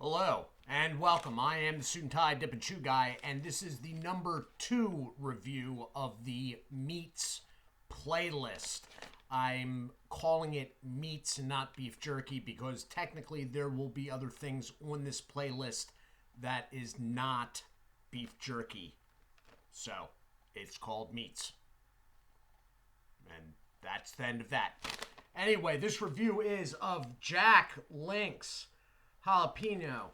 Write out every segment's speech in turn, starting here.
Hello and welcome. I am the Suit&Tie Dip&ChewGuy, and this is the number 2 review of the Meats playlist. I'm calling it Meats and not Beef Jerky because technically there will be other things on this playlist that is not beef jerky. So it's called Meats. And that's the end of that. Anyway, this review is of Jack Link's Jalapeno.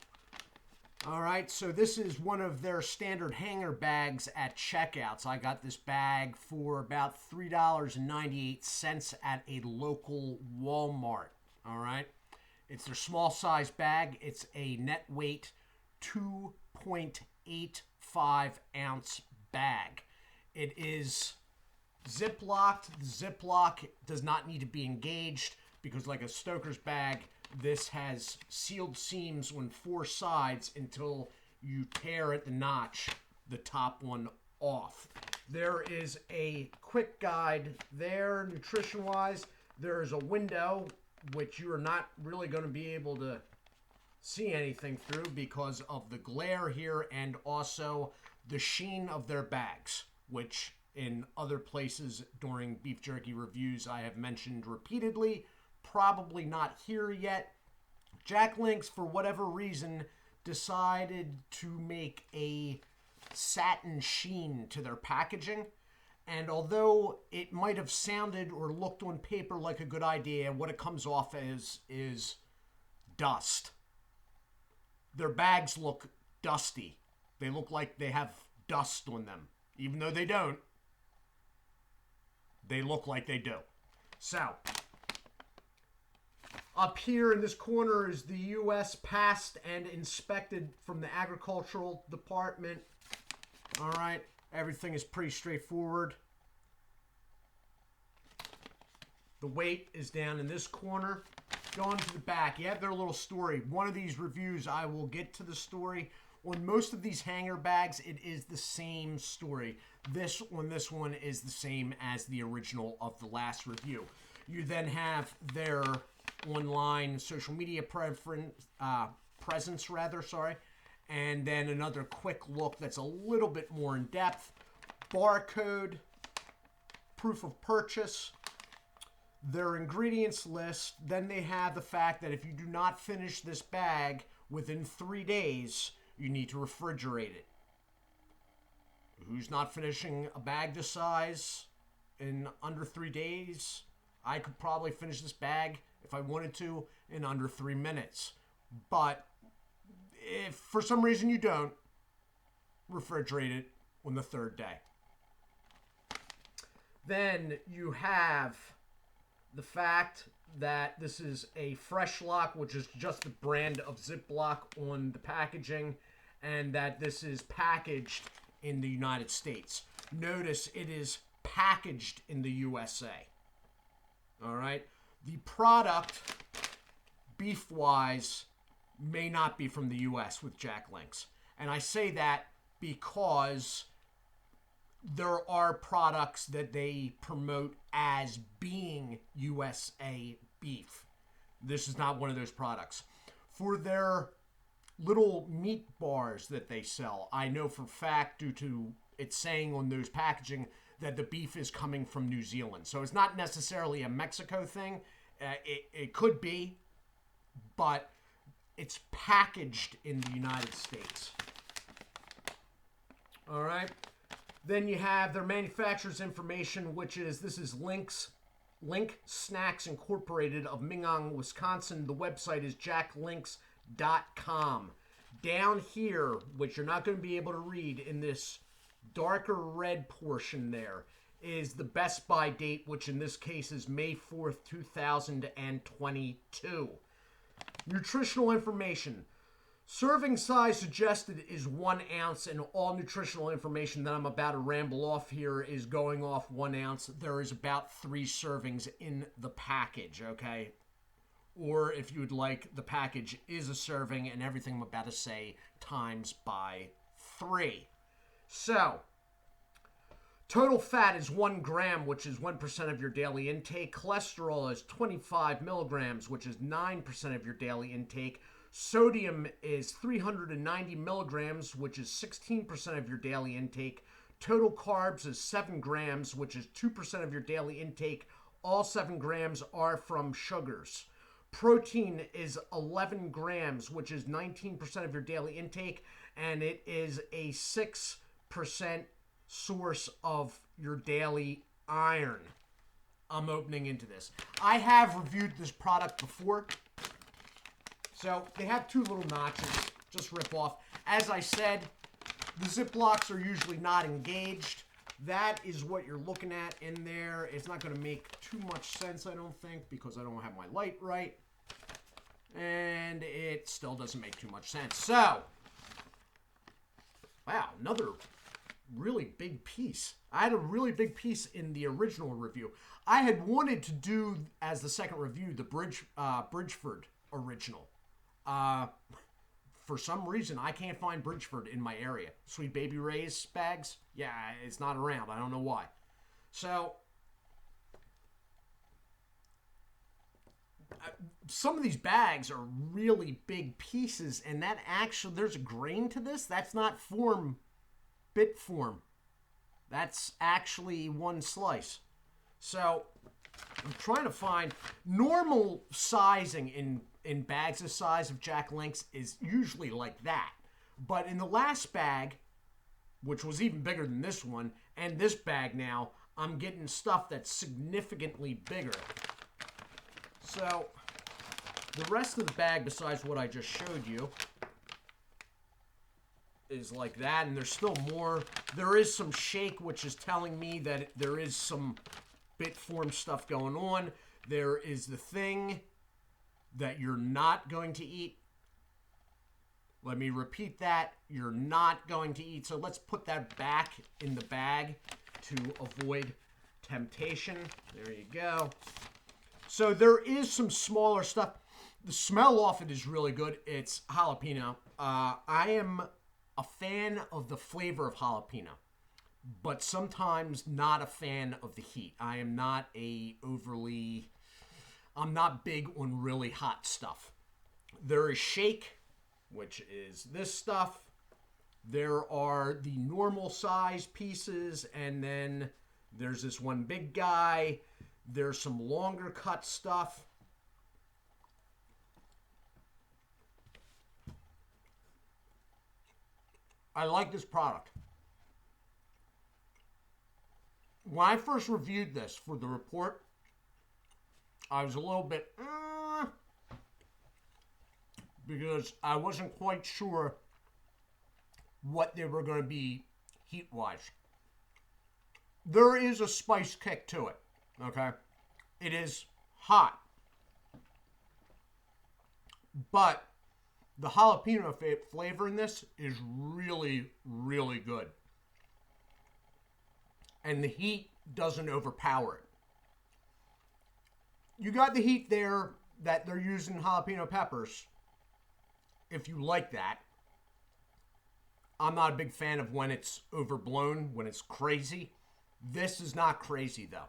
Alright, so this is one of their standard hanger bags at checkouts. I got this bag for about $3.98 at a local Walmart. Alright, it's their small size bag. It's a net weight 2.85 ounce bag. It is zip-locked. The zip-lock does not need to be engaged because, like a stoker's bag, this has sealed seams on 4 sides until you tear at the notch the top one off. There is a quick guide there, nutrition-wise. There is a window, which you are not really going to be able to see anything through because of the glare here and also the sheen of their bags, which in other places during beef jerky reviews I have mentioned repeatedly. Probably not here yet. Jack Link's, for whatever reason, decided to make a satin sheen to their packaging. And although it might have sounded or looked on paper like a good idea, what it comes off as is dust. Their bags look dusty. They look like they have dust on them. Even though they don't, they look like they do. So, up here in this corner is the U.S. passed and inspected from the Agricultural Department. All right, everything is pretty straightforward. The weight is down in this corner. Going to the back, you have their little story. One of these reviews, I will get to the story. On most of these hanger bags, it is the same story. This one is the same as the original of the last review. You then have their online social media presence, and then another quick look that's a little bit more in depth. Barcode, proof of purchase, their ingredients list. Then they have the fact that if you do not finish this bag within 3 days, you need to refrigerate it. Who's not finishing a bag this size in under 3 days? I could probably finish this bag if I wanted to in under 3 minutes. But if for some reason you don't, refrigerate it on the 3rd day. Then you have the fact that this is a Fresh Lock, which is just the brand of Ziploc on the packaging, and that this is packaged in the United States. Notice it is packaged in the USA. All right? The product, beef-wise, may not be from the U.S. with Jack Link's. And I say that because there are products that they promote as being USA beef. This is not one of those products. For their little meat bars that they sell, I know for a fact, due to it saying on those packaging, that the beef is coming from New Zealand. So it's not necessarily a Mexico thing. It could be, but it's packaged in the United States. All right. Then you have their manufacturer's information, which is, this is Link Snacks Incorporated of Minong, Wisconsin. The website is jacklinks.com. Down here, which you're not going to be able to read in this darker red portion there, is the Best By date, which in this case is May 4th, 2022. Nutritional information. Serving size suggested is 1 ounce, and all nutritional information that I'm about to ramble off here is going off 1 ounce. There is about 3 servings in the package, okay? Or if you would like, the package is a serving, and everything I'm about to say times by 3. So, total fat is 1 gram, which is 1% of your daily intake. Cholesterol is 25 milligrams, which is 9% of your daily intake. Sodium is 390 milligrams, which is 16% of your daily intake. Total carbs is 7 grams, which is 2% of your daily intake. All 7 grams are from sugars. Protein is 11 grams, which is 19% of your daily intake, and it is a 6% source of your daily iron. I'm opening into this. I have reviewed this product before. So they have 2 little notches, just rip off. As I said, the Ziplocs are usually not engaged. That is what you're looking at in there. It's not going to make too much sense, I don't think, because I don't have my light right. And it still doesn't make too much sense. So, wow, another really big piece. I had a really big piece in the original review. I had wanted to do, as the second review, the Bridgeford original. For some reason, I can't find Bridgeford in my area. Sweet Baby Ray's bags? Yeah, it's not around. I don't know why. So, some of these bags are really big pieces, and that actually, there's a grain to this. That's not bit form. That's actually one slice. So, I'm trying to find normal sizing in bags the size of Jack Link's is usually like that. But in the last bag, which was even bigger than this one, and this bag now, I'm getting stuff that's significantly bigger. So, the rest of the bag, besides what I just showed you, is like that, and there's still more. There is some shake, which is telling me that there is some bit form stuff going on. There is the thing that you're not going to eat. Let me repeat that. You're not going to eat. So let's put that back in the bag to avoid temptation. There you go. So there is some smaller stuff. The smell off it is really good. It's jalapeno. I am a fan of the flavor of jalapeno, but sometimes not a fan of the heat. I am not I'm not big on really hot stuff. There is shake, which is this stuff. There are the normal size pieces, and then there's this one big guy. There's some longer cut stuff. I like this product. When I first reviewed this for the report, I was a little bit because I wasn't quite sure what they were going to be heat-wise. There is a spice kick to it, okay? It is hot. But the jalapeno flavor in this is really, really good. And the heat doesn't overpower it. You got the heat there that they're using jalapeno peppers, if you like that. I'm not a big fan of when it's overblown, when it's crazy. This is not crazy, though.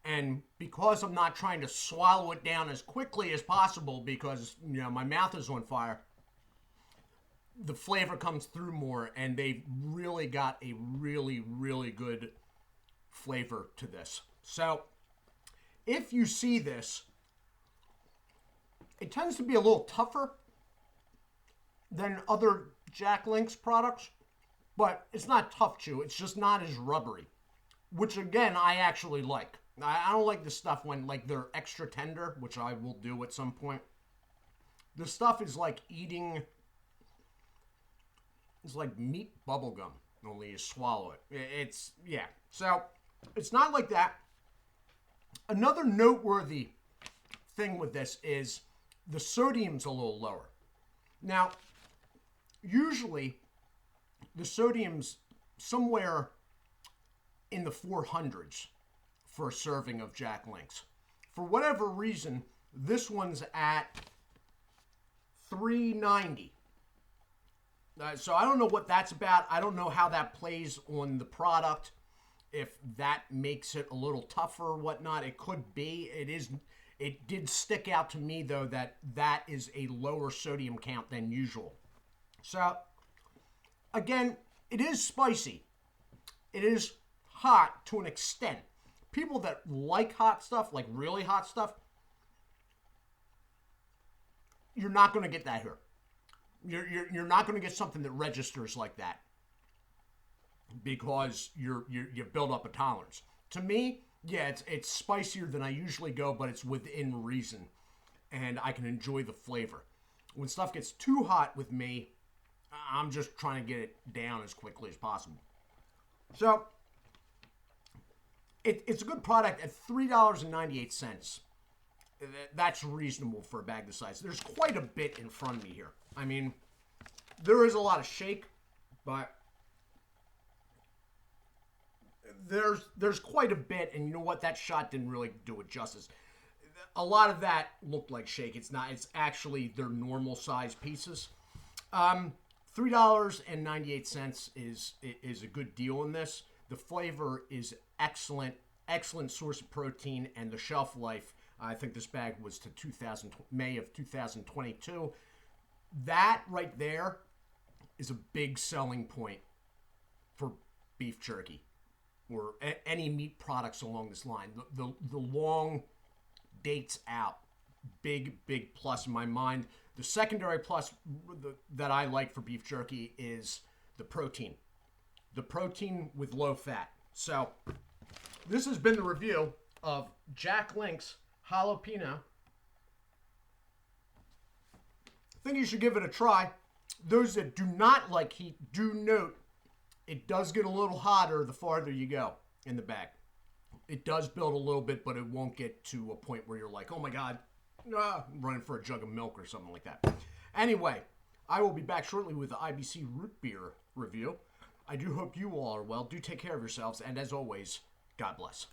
And because I'm not trying to swallow it down as quickly as possible because, my mouth is on fire, the flavor comes through more, and they've really got a really, really good flavor to this. So, if you see this, it tends to be a little tougher than other Jack Link's products, but it's not tough chew. It's just not as rubbery, which again, I actually like. I don't like the stuff when they're extra tender, which I will do at some point. The stuff is like eating, it's like meat bubblegum, only you swallow it. So it's not like that. Another noteworthy thing with this is the sodium's a little lower. Now, usually the sodium's somewhere in the 400s for a serving of Jack Link's. For whatever reason, this one's at 390. So I don't know what that's about. I don't know how that plays on the product. If that makes it a little tougher or whatnot, it could be. It did stick out to me, though, that that is a lower sodium count than usual. So, again, it is spicy. It is hot to an extent. People that like hot stuff, like really hot stuff, you're not going to get that here. You're not going to get something that registers like that because you build up a tolerance. To me, yeah, it's spicier than I usually go, but it's within reason, and I can enjoy the flavor. When stuff gets too hot with me, I'm just trying to get it down as quickly as possible. So, it's a good product at $3.98. That's reasonable for a bag this size. There's quite a bit in front of me here. I mean, there is a lot of shake, but there's quite a bit, and you know what? That shot didn't really do it justice. A lot of that looked like shake. It's not. It's actually their normal size pieces. $3.98 is a good deal in this. The flavor is excellent source of protein, and the shelf life. I think this bag was to May of 2022. That right there is a big selling point for beef jerky or any meat products along this line. The long dates out, big plus in my mind. The secondary plus that I like for beef jerky is the protein. The protein with low fat. So this has been the review of Jack Link's Jalapeno. I think you should give it a try. Those that do not like heat, do note it does get a little hotter the farther you go in the bag. It does build a little bit, but it won't get to a point where you're like, oh my God, I'm running for a jug of milk or something like that. Anyway, I will be back shortly with the IBC root beer review. I do hope you all are well. Do take care of yourselves, and as always, God bless.